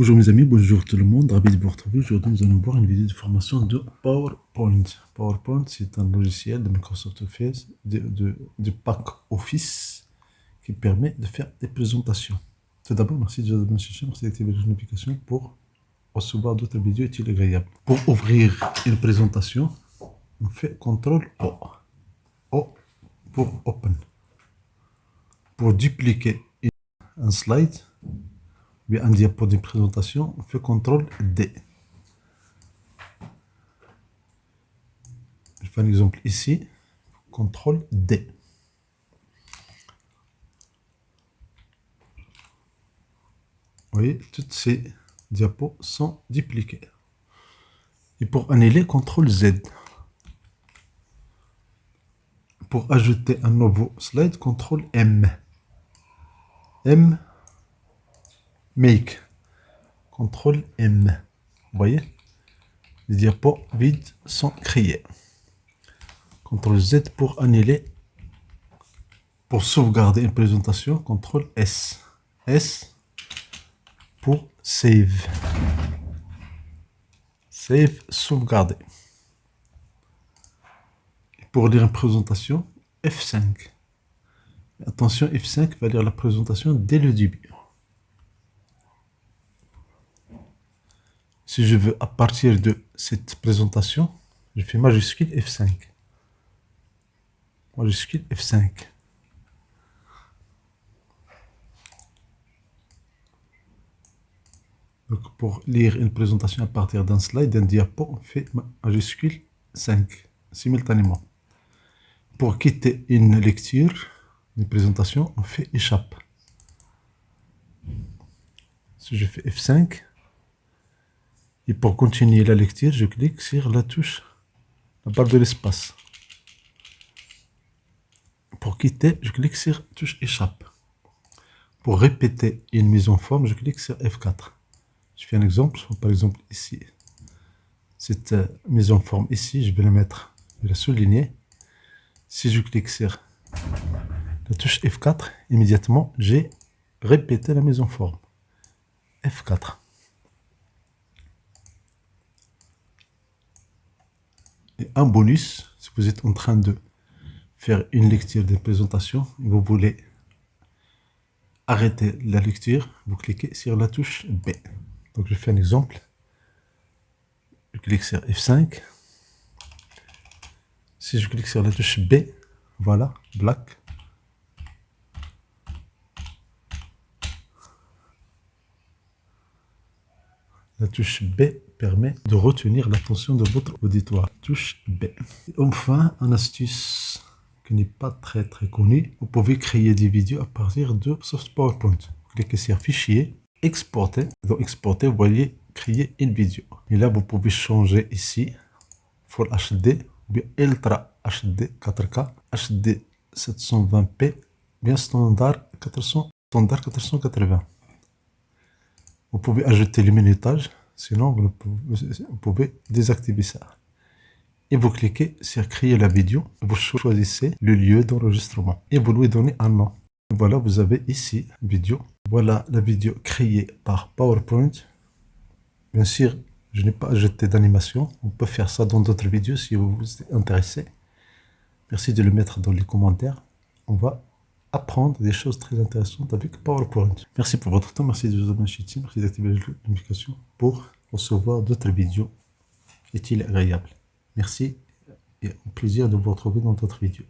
Bonjour mes amis, bonjour tout le monde, ravi de vous retrouver. Aujourd'hui nous allons voir une vidéo de formation de PowerPoint. PowerPoint c'est un logiciel de Microsoft Office, de pack Office qui permet de faire des présentations. Tout d'abord, merci de vous abonner à cette chaîne, merci d'activer les notifications pour recevoir d'autres vidéos utiles et agréables. Pour ouvrir une présentation, on fait CTRL-O. O pour Open. Pour dupliquer un slide, bien un diapo de présentation, on fait CTRL-D. Je fais un exemple ici, CTRL-D. Vous voyez, toutes ces diapos sont dupliquées. Et pour annuler, CTRL-Z. Pour ajouter un nouveau slide, CTRL-M. M, Make. CTRL-M. Vous voyez, les diapos vides sont créés. CTRL-Z pour annuler. Pour sauvegarder une présentation, CTRL-S. S pour Save. Save, sauvegarder. Et pour lire une présentation, F5. Attention, F5 va lire la présentation dès le début. Si je veux, à partir de cette présentation, je fais majuscule F5. Majuscule F5. Donc pour lire une présentation à partir d'un slide, d'un diapo, on fait majuscule 5 simultanément. Pour quitter une lecture, une présentation, on fait échappe. Si je fais F5, et pour continuer la lecture, je clique sur la touche, la barre de l'espace. Pour quitter, je clique sur la touche échappe. Pour répéter une mise en forme, je clique sur F4. Je fais un exemple, par exemple ici. Cette mise en forme ici, je vais la mettre, je vais la souligner. Si je clique sur la touche F4, immédiatement, j'ai répété la mise en forme. F4. Et un bonus, si vous êtes en train de faire une lecture de présentation et vous voulez arrêter la lecture, vous cliquez sur la touche B. Donc je fais un exemple. Je clique sur F5. Si je clique sur la touche B, voilà, black. La touche B permet de retenir l'attention de votre auditoire. Touche B. Et enfin, une astuce qui n'est pas très connue. Vous pouvez créer des vidéos à partir de Microsoft PowerPoint. Vous cliquez sur Fichier, Exporter. Dans Exporter, vous voyez créer une vidéo. Et là, vous pouvez changer ici Full HD, ou bien Ultra HD 4K, HD 720p, bien standard 480. Vous pouvez ajouter le minutage, sinon vous pouvez désactiver ça. Et vous cliquez sur créer la vidéo, vous choisissez le lieu d'enregistrement et vous lui donnez un nom. Voilà, vous avez ici vidéo. Voilà la vidéo créée par PowerPoint. Bien sûr, je n'ai pas ajouté d'animation. On peut faire ça dans d'autres vidéos si vous êtes intéressé. Merci de le mettre dans les commentaires. On va apprendre des choses très intéressantes avec PowerPoint. Merci pour votre temps, merci de vous abonner à cette chaîne, merci d'activer les notifications pour recevoir d'autres vidéos utiles et agréables. Merci et au plaisir de vous retrouver dans d'autres vidéos.